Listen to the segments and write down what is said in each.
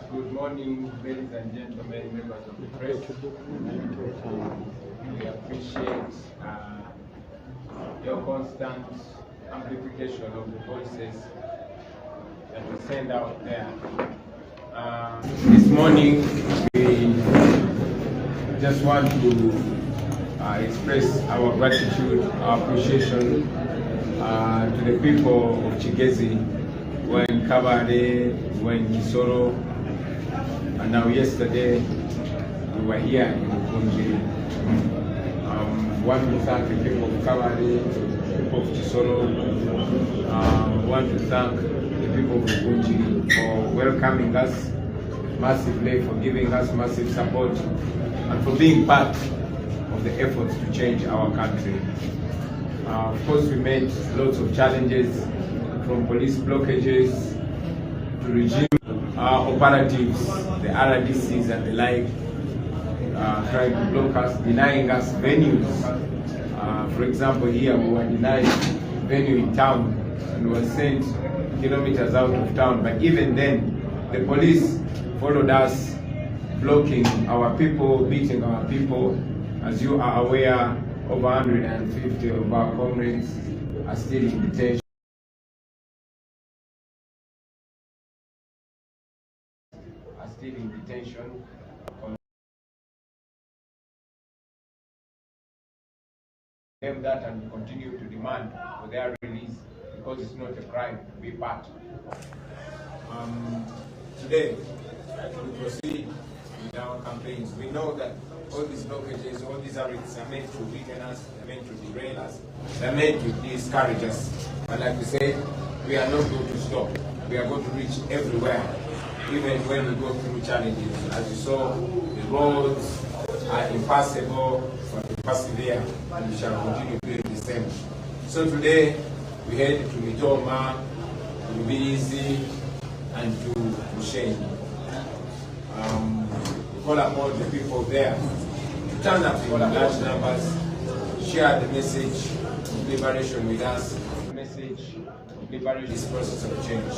Good morning, ladies and gentlemen, members of the press. We appreciate your constant amplification of the voices that we send out there. This morning, we just want to express our gratitude, our appreciation to the people of Chigezi, who were in Kabade, who were in Kisoro, and now yesterday we were here in Muwonge. Want to thank the people of Kabade, the people of Kisoro. Want to thank the people of Muwonge for welcoming us massively, for giving us massive support, and for being part of the efforts to change our country. Of course, we met lots of challenges, from police blockages to regime operatives, the RDCs and the like, trying to block us, denying us venues. For example, here we were denied venue in town and were sent kilometers out of town. But even then, the police followed us, blocking our people, beating our people. As you are aware, over 150 of our comrades are still in detention. That and we continue to demand for their release, because it's not a crime to be part. Today, we proceed with our campaigns. We know that all these blockages, all these arrests are meant to weaken us, they're meant to derail us, they're meant to discourage us. But like we said, we are not going to stop. We are going to reach everywhere, even when we go through challenges. As you saw, the roads are impassable, but we persevere, and we shall continue doing the same. So today, we head to Mitooma, to Rubirizi, and to Bushenyi. We call upon the people there to turn up in large numbers, share the message of liberation with us, the message of liberation, this process of change.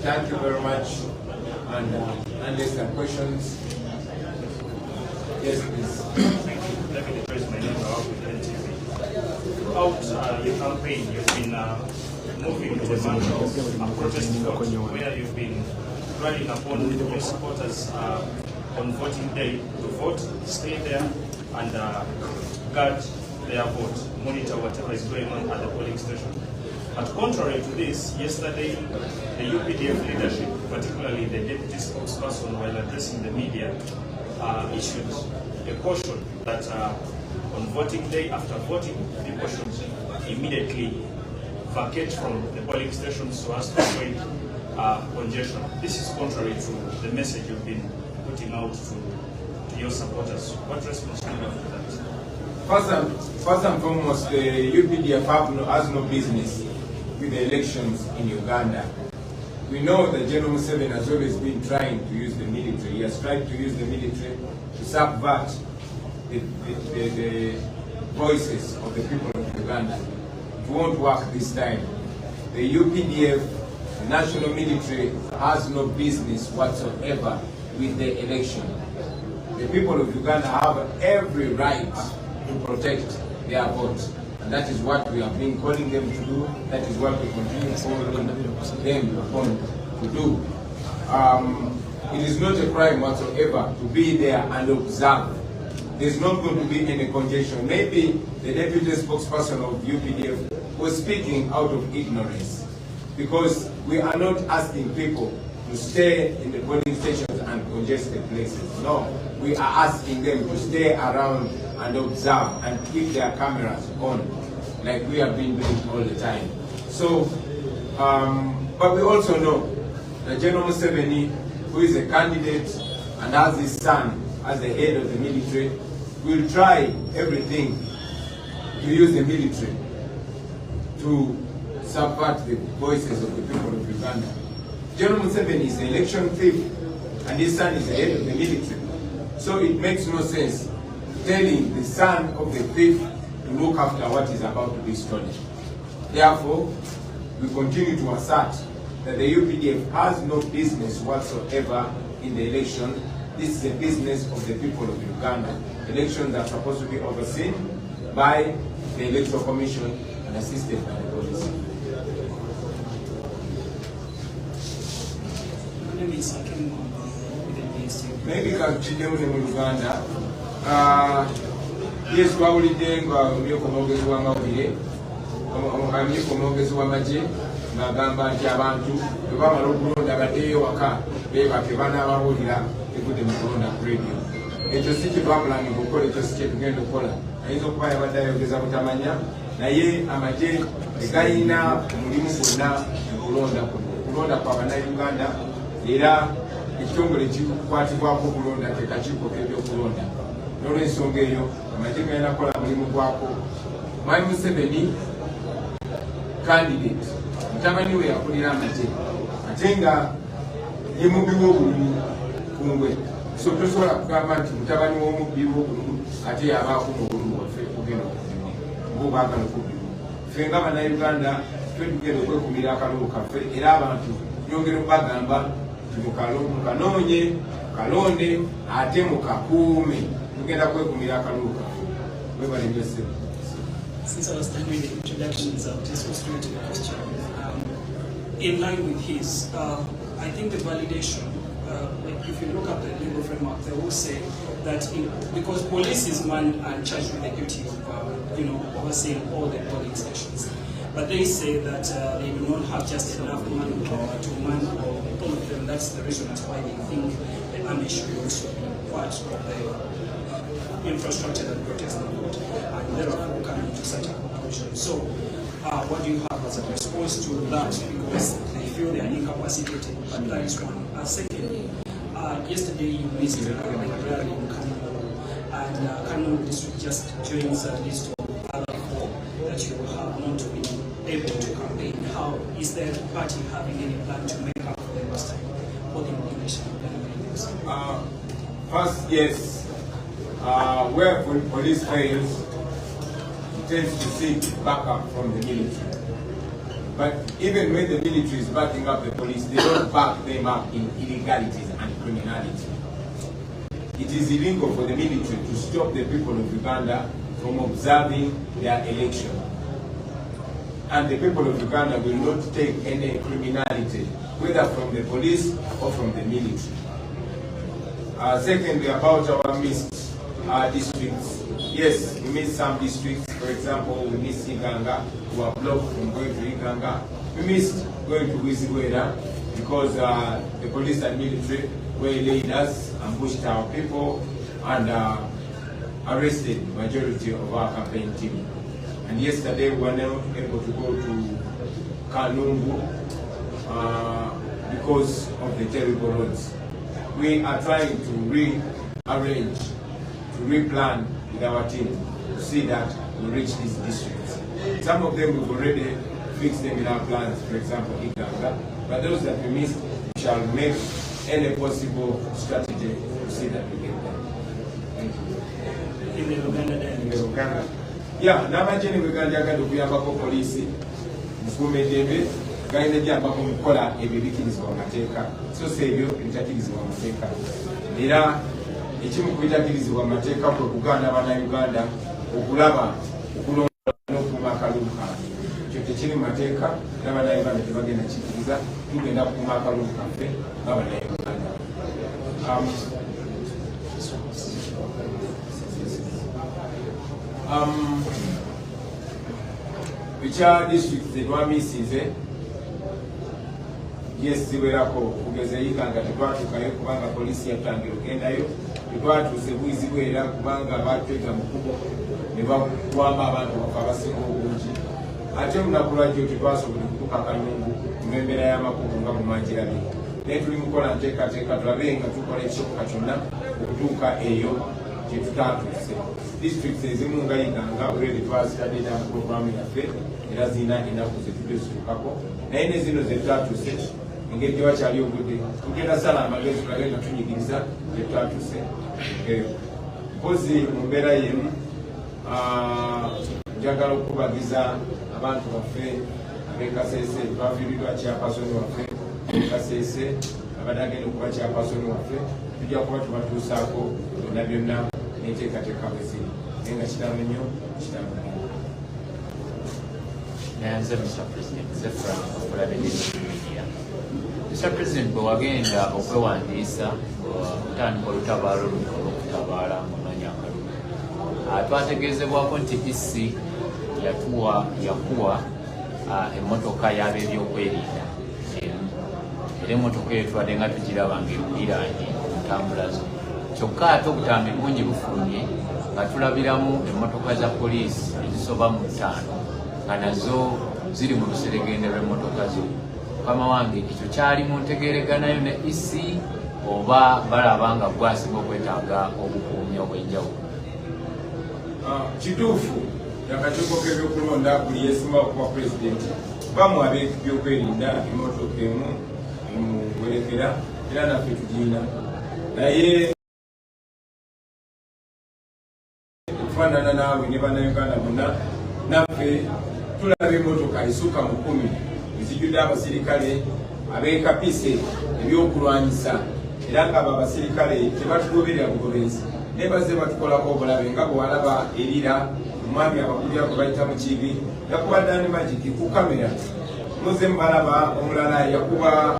Thank you very much, and unless there are questions, yes, please. Let me address my name with NTV. Throughout your campaign, you've been moving to the mantra of a protest vote, where you've been rallying upon your supporters on voting day to vote, stay there, and guard their vote, monitor whatever is going on at the polling station. But contrary to this, yesterday the UPDF leadership, particularly the deputy spokesperson, while addressing the media, issued a caution that on voting day, after voting, people should immediately vacate from the polling stations so as to avoid congestion. This is contrary to the message you've been putting out to your supporters. What response do you have to that? First and foremost, the UPDF has no business with the elections in Uganda. We know that General Museveni has always been trying to use the military. He has tried to use the military to subvert the voices of the people of Uganda. It won't work this time. The UPDF, the national military, has no business whatsoever with the election. The people of Uganda have every right to protect their vote. And that is what we have been calling them to do. That is what we continue calling them upon to do. It is not a crime whatsoever to be there and observe. There's not going to be any congestion. Maybe the deputy spokesperson of UPDF was speaking out of ignorance, because we are not asking people to stay in the polling stations and congested places. No, we are asking them to stay around and observe and keep their cameras on, like we have been doing all the time. So, but we also know that General Museveni, who is a candidate and has his son as the head of the military, will try everything to use the military to subvert the voices of the people of Uganda. General Museveni is an election thief, and his son is the head of the military. So it makes no sense telling the son of the thief to look after what is about to be stolen. Therefore, we continue to assert that the UPDF has no business whatsoever in the election. This is a business of the people of Uganda. Elections are supposed to be overseen by the Electoral Commission and assisted by the police. Maybe continue in Uganda. Yes, twawulidde nga omumyuka omwogezi w'amawulire omumyuka omwogezi w'amagye ng'agamba nti abantu bwe bamala okulonda baddeyo waka beebake banaabawulira tegudde mu kulonda ku radio. Ekyo si kye twapulanga okukola, ekyo si kye tugenda okukola. Ayinza okuba yabadde ayogeza butamanya, naye amagye tegayina omulimu gwonna okulonda kuno. Okulonda kwa bannayuganda era ekitongole kikwatibwako okulonda ke kakiiko k'ebyokulonda. N'olw'ensonga eyo amagye gayina kukola mulimu gwako. Mwami Museveni candidate mutabani we yakulira amagye ate nga ye mubbi w'obululu kungwe, so tosobola kugamba nti mutabani w'omubbi w'obululu ate yabaako mu bululu waffe kugenda okupima ng'obwagala okupima. Ffe nga bannayuganda twe tugenda okwekumira akalulu kaffe, era abantu nyongera okubagamba nti mukanoonye mukalonde ate mukakuume, tugenda kwekumira akalulu kaffe. Webale nnyo ssebo. Since I was done with the introductions, I'll just go straight to the question. In line with his, I think the validation, like if you look at the legal framework, they will say that because police is manned and charged with the duty of, overseeing all the polling stations, but they say that they do not have just enough manpower to man all of them. That's the reason as why they think the army should also be part of the infrastructure that protects the vote, and therefore coming to such a conclusion. So, what do you have as a response to that? Because they feel they are incapacitated, but that is one. Secondly, yesterday you missed the rally in Kano, and Kano district just joins a list of other four that you have not been able to campaign. How is the party having any plan to make up for the last time for the population? First, yes. Where police fails, it tends to seek backup from the military. But even when the military is backing up the police, they don't back them up in illegalities and criminality. It is illegal for the military to stop the people of Uganda from observing their election. And the people of Uganda will not take any criminality, whether from the police or from the military. Secondly, about our missed districts. Yes, we missed some districts. For example, we missed Iganga, who are blocked from going to Iganga. We missed going to Wizigwera because the police and military waylaid us, ambushed our people, and arrested the majority of our campaign team. And yesterday we were not able to go to Kanungu because of the terrible roads. We are trying to rearrange, to replan with our team to see that we reach these districts. Some of them we've already fixed them in our plans, for example, Iganga, but those that we missed, we shall make any possible strategy to see that we get them. Thank you. In the Uganda, yeah, n'amagye Uganda agenda okuyambako poliisi mukuuma eddembe galina gyambako mu kukola ebyo ebikirizibwa mu mateeka, so si ebyo ebitakirizibwa mu mateeka. Era ekimu ku bitakirizibwa mu mateeka kwe kugaana bannayuganda okulaba okulonda n'okukuuma akalulu kaabwe. Ekyo tekiri mu mateeka era bannayuganda tebagenda kikiriza, tugenda kukuuma akalulu kaffe nga bannayuganda. Ekya district tetwamisize, yes ziwerako kugeza Iganga tetwatuukayo kubanga poliisi yatangira ogendayo, tetwatuuse Bwizibwera kubanga batwega mukubo ne bakwama abantu bafe abasinga obungi. Ate olunaku lwajjo tetwasobola kutuuka Kanungu mu mbeera y'amakubo nga mumagirabye. Naye tuli mukola nteekateeka tulabe nga tukola ekisoboka kyonna okutuuka eyo gye tutaatuuse. Districts ezimu nga Iganga already twazitadde na programu yaffe era zirina ennaku zetujja zituukako, naye ne zino zetutatuuse engeri gye wakyali obudde tugenda sala amagezi tulabe nga tunyigiriza gye tutatuuse. Mpozi mu mbeera yemu njagala okubagiza abantu baffe ab'e Kasese, twafiiriddwa kyapasoni waffe e Kasese, abadde agenda okuba kyapasoni waffe tujja kuba tubatuusaako byonna byonna n'enteekateeka bwe ziri naye nga kitamu nnyo kitamu nnyo. Nze Mr. President, nze Frank Okulabirira media. Mr. President, bwe wagenda okwewandiisa kutandika olutabaalo luno olw'okutabaala munoonya akalulu, twategeezebwako nti isi yakuwa emmotoka y'ab'ebyokwerinda era emmotoka eyo tubadde nga tugiraba ng'eruliraanye ntambula zo, kyokka ate obutambi bungi bufulumye nga tulabiramu emmotoka za poliisi ezisoba mu 5 nga nazo ziri mu luseregende lw'emmotoka zo. Mukama wange, ekyo kyali mu ntegeeraganayo ne isi oba balaba nga gwasinga okwetaaga obukuumi obw'enjawulo? Kituufu akakiiko k'ebyokulonda buli yeesimba okuba pulezidenti bamu ab'ebyokwerinda emmotoka emu emuwerekera era naffe tugirina, naye okufaanana naawe ne bannayuganda bonna naffe tulaba emmotoka esukka mu 10 ezijjudde abasirikale abeekapise ebyokulwanyisa era nga abo abasirikale tebatugoberera bugoberezi naye bazze batukolako obulabe nga bwe walaba erira omwami abakulira kwe bayita mu kibi yakuba Dani Magic ku kamera, muze mbalaba omulala yakuba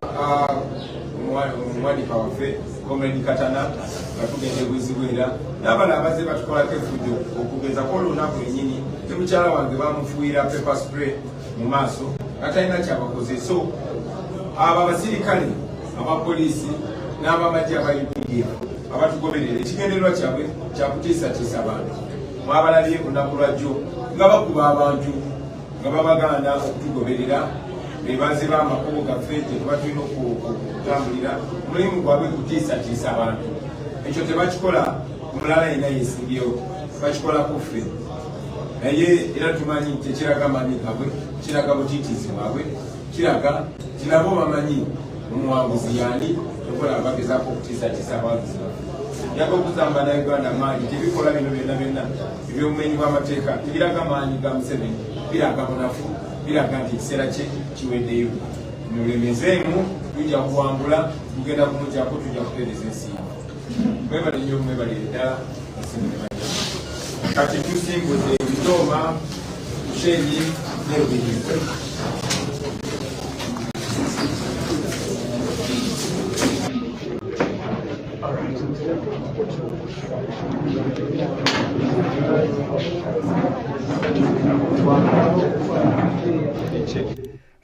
omuwanika waffe Comrade Katana nga tugenda ebwezibwera n'abalala bazze batukolako effujjo okugezako olunaku lwennyini ne mukyala wange bamufuuyira pepper spray mu maaso nga talina kyabakoze. So abo abasirikale abapoliisi n'abamajje aba UPDF abatugoberera ekigendererwa kyabwe kyakutiisatiisa abantu. Mwabalabye olunaku lwajjo nga bakuba abantu nga babaganda okutugoberera bebaze b'amakubo gaffe tetuba tulina okutambulira, omulimu gwabwe kutiisatiisa abantu. Ekyo tebakikola omulala yenna yeesimbyewo, bakikolako ffe naye era tumanyi tekiraga maanyi gabwe, kiraga butiitiizi bwabwe, kiraga tinabo bamanyi omuwanguzi yaani tokola bagezaako okutiisatiisa abawagizi baffe. Yaga okuzamba na Uganda maanyi tebikola bino byonna byonna ebyobumenyi bw'amateeka tebiraga maanyi ga Museveni, biraga bunafu, biraga nti ekiseera kye kiweddeyo. Mulemezeemu tujja kuwangula, tugenda kumugyako, tujja kutereeza ensimbi. Mwebale nnyo, mwebale ddala ensimbi ne bajja. Kati tusimbuze Mitooma, Bushenyi ne Rubirizi.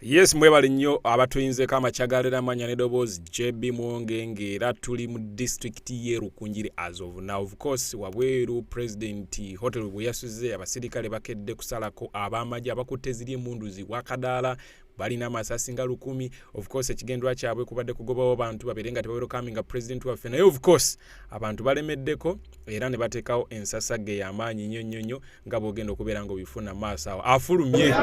Yes, mwebale nnyo abatuyinzeko amakyagaalira amanya n'eddoboozi JB Muwonge ng'era tuli mu district y'e Rukungiri as of now. Of course wabweru President hotel bwe yasuze abasirikale bakedde kusalako ab'amagye abakutte ziri emmunduzi wakadaala balina amasasi nga 1000. Of course ekigendwa kyabwe kubadde kugobawo abantu babere nga tebawerokaminga president waffe, naye of course abantu balemeddeko era ne bateekawo ensasage y'amaanyi nnyo nga bw'ogenda okubeera ng'obifuna maaso awo afulumye.